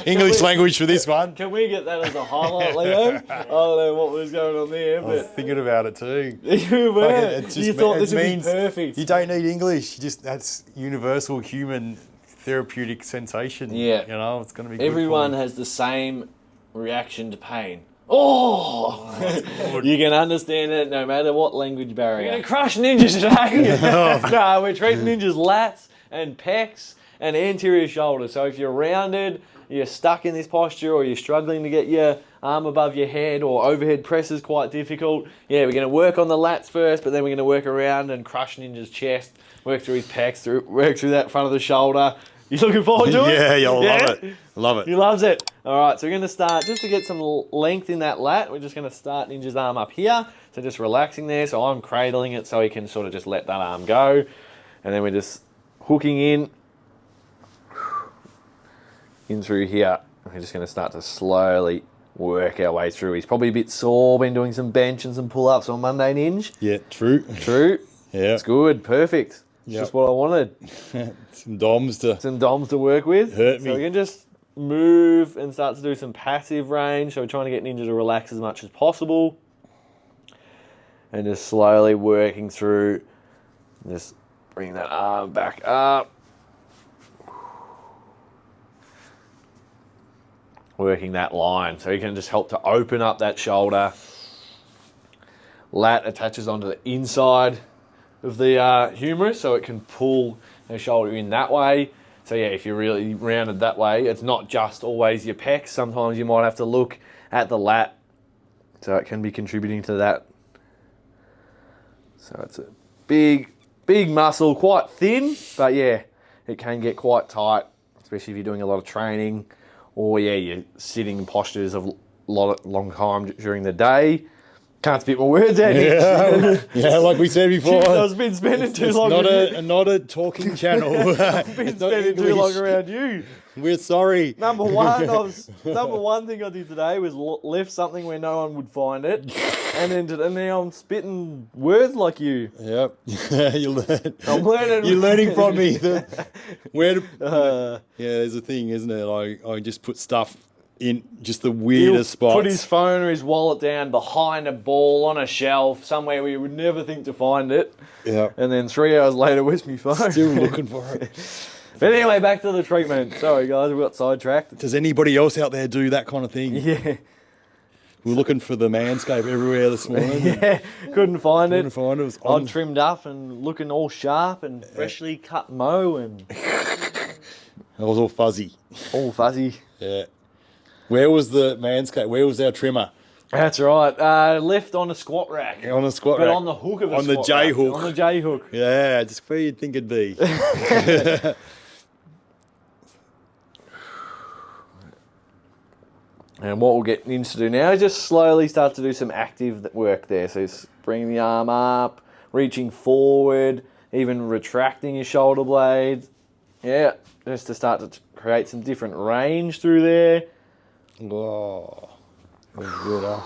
English language for this one. Can we get that as a highlight, Leo? I don't know what was going on there, I was but thinking about it too. you were. You thought this would be means perfect. You don't need English. That's universal human therapeutic sensation. Yeah. You know, it's going to be good Everyone for you. has the same reaction to pain. Oh! You can understand it no matter what language barrier. We're going to crush ninjas today. No, we're treating ninjas lats and pecs and anterior shoulder. So if you're rounded, you're stuck in this posture, or you're struggling to get your arm above your head, or overhead press is quite difficult, yeah, we're going to work on the lats first, but then we're going to work around and crush ninja's chest, work through his pecs, work through that front of the shoulder. You looking forward to it? Yeah, love it. Love it. He loves it. All right, so we're going to start, just to get some length in that lat, we're just going to start Ninja's arm up here. So just relaxing there. So I'm cradling it so he can sort of just let that arm go. And then we're just hooking in through here. We're just going to start to slowly work our way through. He's probably a bit sore, been doing some bench and some pull-ups on Monday, Ninja. Yeah, true. Yeah. It's good, perfect. It's just what I wanted. Some DOMs to work with. Hurt me. So we can just move and start to do some passive range. So we're trying to get Ninja to relax as much as possible. And just slowly working through. Just bring that arm back up. Working that line. So you can just help to open up that shoulder. Lat attaches onto the inside of the humerus, so it can pull the shoulder in that way. So yeah, if you're really rounded that way, it's not just always your pecs. Sometimes you might have to look at the lat, so it can be contributing to that. So it's a big muscle, quite thin, but yeah, it can get quite tight, especially if you're doing a lot of training, or yeah, you're sitting in postures of long time during the day. Can't spit my words out. Yeah, like we said before. I've been spending too long. Not a talking channel. I've been spending too long around you. We're sorry. Number one thing I did today was left something where no one would find it, and now I'm spitting words like you. Yep. You learn. I'm learning. You're learning from me. Yeah, there's a thing, isn't it? I just put stuff in just the weirdest spots. Put his phone or his wallet down behind a ball on a shelf somewhere where you would never think to find it. Yeah. And then 3 hours later, where's my phone? Still looking for it. But anyway, back to the treatment. Sorry, guys, we got sidetracked. Does anybody else out there do that kind of thing? Yeah. We're looking for the manscape everywhere this morning. Yeah, couldn't find it. It was I'm trimmed up and looking all sharp and freshly cut mow and... It was all fuzzy. All fuzzy. Yeah. Where was the manscape? Where was our trimmer? That's right. Left on a squat rack. On a squat rack. But on the hook of a on squat the J rack. hook. On the J hook. Yeah, just where you'd think it'd be. And what we'll get into do now is just slowly start to do some active work there. So bringing the arm up, reaching forward, even retracting your shoulder blades. Yeah, just to start to create some different range through there. Oh, that's good, huh?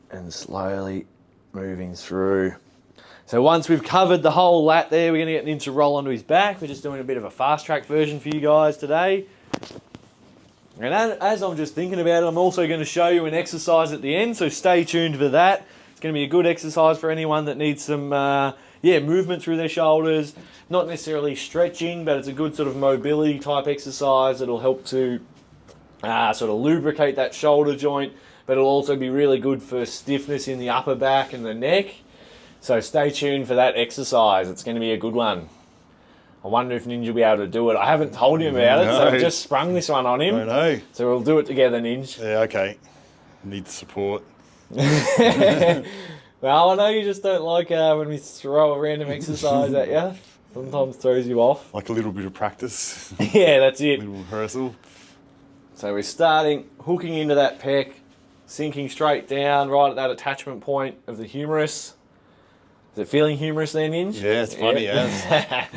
And slowly moving through. So once we've covered the whole lat there, we're going to get Ninja roll onto his back. We're just doing a bit of a fast track version for you guys today. And as I'm just thinking about it, I'm also going to show you an exercise at the end, so stay tuned for that. It's going to be a good exercise for anyone that needs some movement through their shoulders. Not necessarily stretching, but it's a good sort of mobility type exercise that'll help to sort of lubricate that shoulder joint, but it'll also be really good for stiffness in the upper back and the neck. So stay tuned for that exercise. It's going to be a good one. I wonder if Ninja will be able to do it. I haven't told him about it, so I've just sprung this one on him. I know. So we'll do it together, Ninja. Yeah, okay. Need support. Well, I know you just don't like when we throw a random exercise at you. Sometimes throws you off. Like a little bit of practice. Yeah, that's it. A little rehearsal. So we're starting, hooking into that pec, sinking straight down right at that attachment point of the humerus. Is it feeling humorous there, Ninja? Yeah, it's funny, yeah.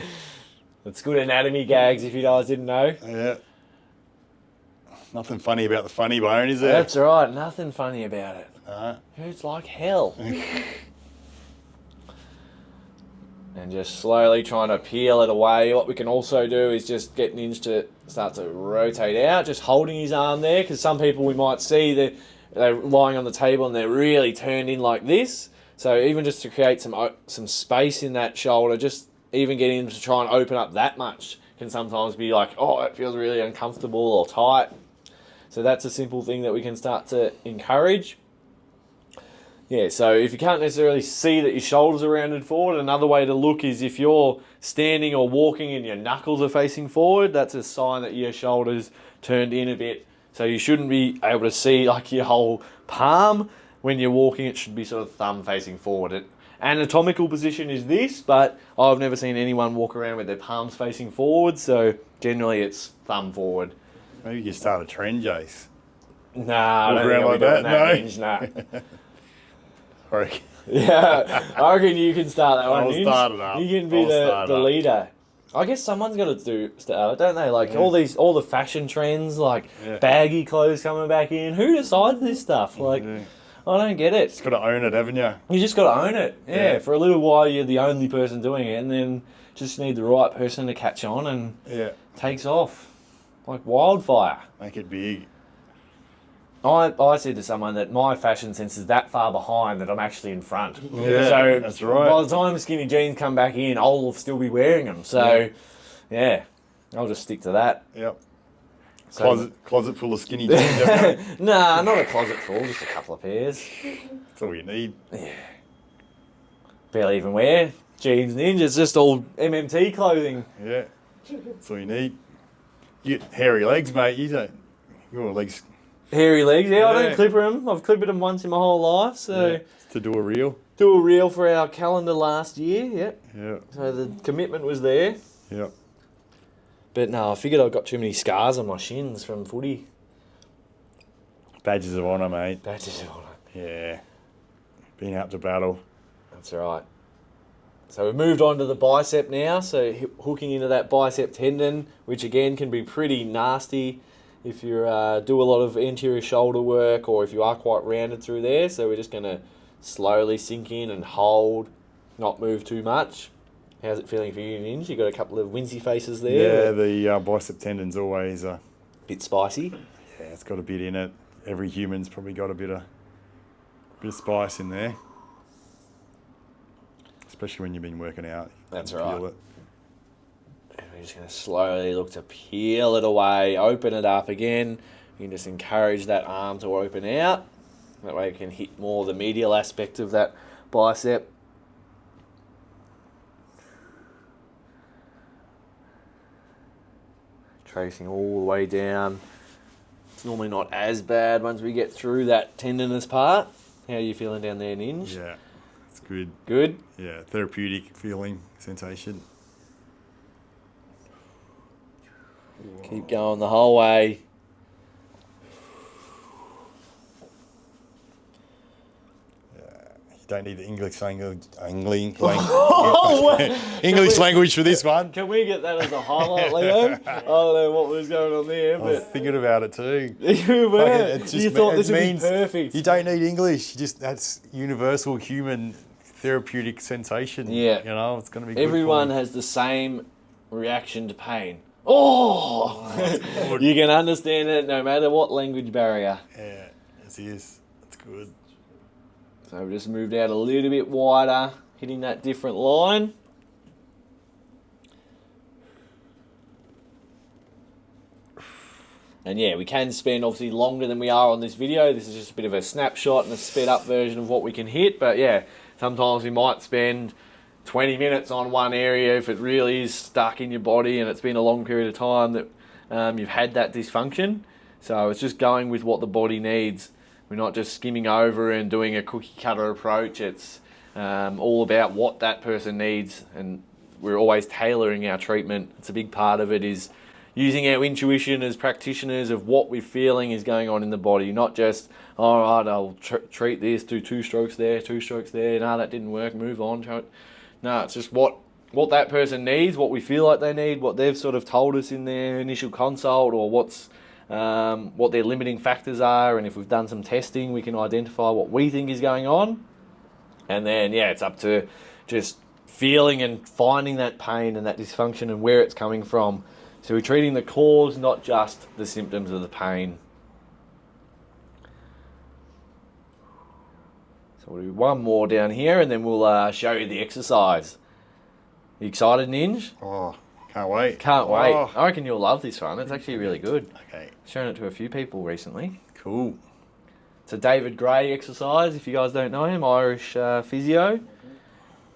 It's good anatomy gags if you guys didn't know. Yeah. Nothing funny about the funny bone, is there? That's right, nothing funny about it. Uh-huh. Hurts like hell. And just slowly trying to peel it away. What we can also do is just get Ninja to start to rotate out, just holding his arm there, because some people we might see that they're lying on the table and they're really turned in like this. So even just to create some space in that shoulder, just even getting him to try and open up that much can sometimes be like, oh, it feels really uncomfortable or tight. So that's a simple thing that we can start to encourage. Yeah, so if you can't necessarily see that your shoulders are rounded forward, another way to look is if you're standing or walking and your knuckles are facing forward, that's a sign that your shoulders turned in a bit. So you shouldn't be able to see like your whole palm. When you're walking, it should be sort of thumb facing forward. Anatomical position is this, but I've never seen anyone walk around with their palms facing forward, so generally it's thumb forward. Maybe you start a trend, Jace. Nah, I don't think around I'll like be doing that, Ninja, nah. I reckon. Yeah, I reckon you can start that one. I'll Ninja. start it up. You can be the leader. I guess someone's got to start it, don't they? Like all the fashion trends, like baggy clothes coming back in. Who decides this stuff? Like, I don't get it. Just got to own it, haven't you? You just got to own it. Yeah, for a little while you're the only person doing it, and then just need the right person to catch on, and takes off like wildfire. Make it big. I said to someone that my fashion sense is that far behind that I'm actually in front. Yeah, so that's right. By the time skinny jeans come back in, I'll still be wearing them. So, yeah I'll just stick to that. Yep. So, Closet full of skinny jeans. Nah, not a closet full, just a couple of pairs. That's all you need. Yeah. Barely even wear jeans, Ninja. It's just all MMT clothing. Yeah. That's all you need. You get hairy legs, mate. Your legs. Hairy legs, I don't clipper them. I've clippered them once in my whole life, so... To do a reel. Do a reel for our calendar last year, Yeah. So the commitment was there. Yeah. But no, I figured I've got too many scars on my shins from footy. Badges of honour, mate. Badges of honour. Yeah. Being out to battle. That's right. So we've moved on to the bicep now, so hooking into that bicep tendon, which again can be pretty nasty if you do a lot of anterior shoulder work or if you are quite rounded through there. So we're just going to slowly sink in and hold, not move too much. How's it feeling for you, Ninja? You got a couple of wincy faces there. Yeah, the bicep tendon's always a bit spicy. Yeah, it's got a bit in it. Every human's probably got a bit of spice in there, especially when you've been working out. That's right. Feel it. And we're just going to slowly look to peel it away, open it up again. You can just encourage that arm to open out. That way you can hit more the medial aspect of that bicep. Tracing all the way down. It's normally not as bad once we get through that tendinous part. How are you feeling down there, Ninja? Yeah, it's good. Good? Yeah, therapeutic feeling, sensation. Keep going the whole way. You don't need the English language for this one. Can we get that as a highlight, Leo? I don't know what was going on there, I was thinking about it too. You were. You thought this would be perfect. You don't need English. That's universal human therapeutic sensation. Yeah. You know, it's going to be good. Everyone has the same reaction to pain. Oh! You can understand it no matter what language barrier. Yeah, it is. It's good. So we've just moved out a little bit wider, hitting that different line. And yeah, we can spend obviously longer than we are on this video. This is just a bit of a snapshot and a sped up version of what we can hit. But yeah, sometimes we might spend 20 minutes on one area if it really is stuck in your body and it's been a long period of time that you've had that dysfunction. So it's just going with what the body needs. We're not just skimming over and doing a cookie cutter approach. It's all about what that person needs, and we're always tailoring our treatment. It's a big part of it is using our intuition as practitioners of what we're feeling is going on in the body, not just, all right, I'll treat this, do 2 strokes there, 2 strokes there, no, that didn't work, move on. No, it's just what that person needs, what we feel like they need, what they've sort of told us in their initial consult, or what their limiting factors are, and if we've done some testing, we can identify what we think is going on. And then, yeah, it's up to just feeling and finding that pain and that dysfunction and where it's coming from. So we're treating the cause, not just the symptoms of the pain. So we'll do one more down here and then we'll show you the exercise. You excited, Ninj? Oh, can't wait. Can't wait. Oh. I reckon you'll love this one. It's actually really good. Okay. Shown it to a few people recently. Cool. It's a David Gray exercise, if you guys don't know him, Irish physio.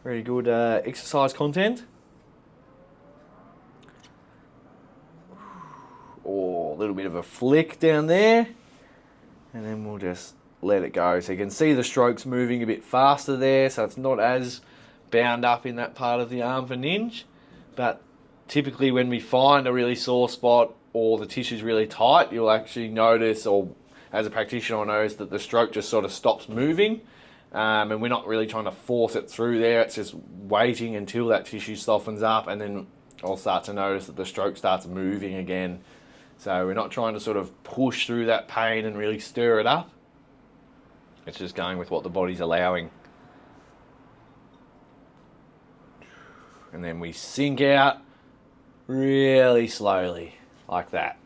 Very good exercise content. Oh, a little bit of a flick down there. And then we'll just let it go. So you can see the strokes moving a bit faster there, so it's not as bound up in that part of the arm for Ninj. But typically when we find a really sore spot or the tissue's really tight, you'll actually notice, or as a practitioner, I'll notice that the stroke just sort of stops moving. And we're not really trying to force it through there. It's just waiting until that tissue softens up, and then I'll start to notice that the stroke starts moving again. So we're not trying to sort of push through that pain and really stir it up. It's just going with what the body's allowing. And then we sink out really slowly, like that.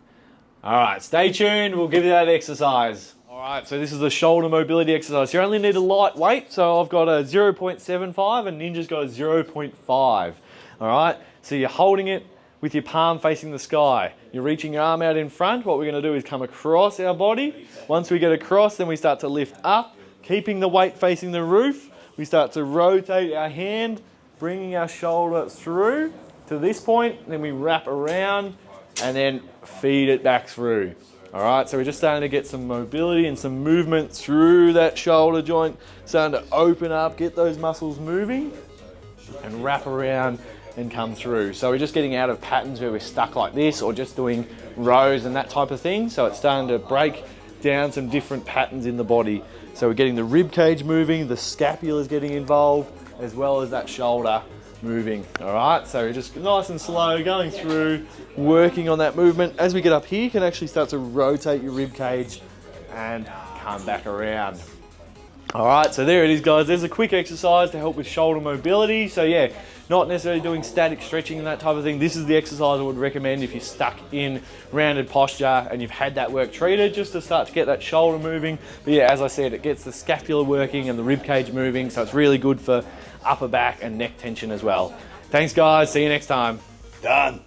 All right, stay tuned. We'll give you that exercise. All right, so this is the shoulder mobility exercise. You only need a light weight. So I've got a 0.75 and Ninja's got a 0.5. All right, so you're holding it with your palm facing the sky. You're reaching your arm out in front. What we're gonna do is come across our body. Once we get across, then we start to lift up, keeping the weight facing the roof. We start to rotate our hand, bringing our shoulder through to this point. Then we wrap around and then feed it back through. All right, so we're just starting to get some mobility and some movement through that shoulder joint, starting to open up, get those muscles moving and wrap around and come through. So we're just getting out of patterns where we're stuck like this or just doing rows and that type of thing. So it's starting to break down some different patterns in the body. So we're getting the rib cage moving, the scapula is getting involved, as well as that shoulder moving. All right, so we're just nice and slow going through, working on that movement. As we get up here, you can actually start to rotate your rib cage and come back around. All right, so there it is, guys. There's a quick exercise to help with shoulder mobility. So yeah, not necessarily doing static stretching and that type of thing. This is the exercise I would recommend if you're stuck in rounded posture and you've had that work treated, just to start to get that shoulder moving. But yeah, as I said, it gets the scapula working and the rib cage moving, so it's really good for upper back and neck tension as well. Thanks, guys. See you next time. Done.